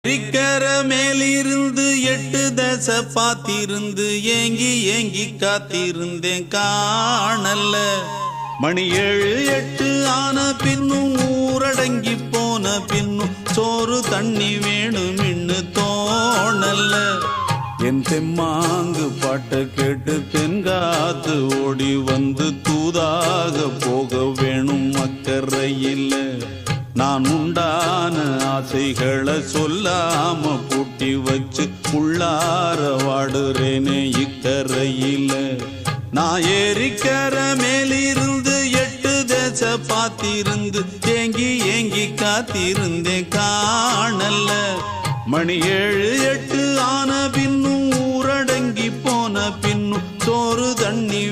இருக்கிற மேலிருந்து 8 தசை பாத்திருந்து ஏங்கி ஏங்கி காத்திருந்தேன் காணல்ல. மணி 7 8 ஆன பின்னும் ஊரடங்கி போன பின்னும் சோறு தண்ணி வேணும் இன்னு தோணல்ல. என் தெம்மாங்கு பாட்டை கேட்டு தென்காத்து ஓடி வந்து தூதாக போக வேணும் அக்கறையில். நான் உண்டான ஆசைகளை சொல்லாம பூட்டி வச்சு உள்ளார வாடுறேனே இக்கரையில. நான் ஏறிக்கிற மேலிருந்து 8 தசை பாத்திருந்து ஏங்கி ஏங்கி காத்திருந்தேன் காணல்ல. மணி 7 8 ஆன பின்னும் ஊரடங்கி போன பின்னும் சோறு தண்ணி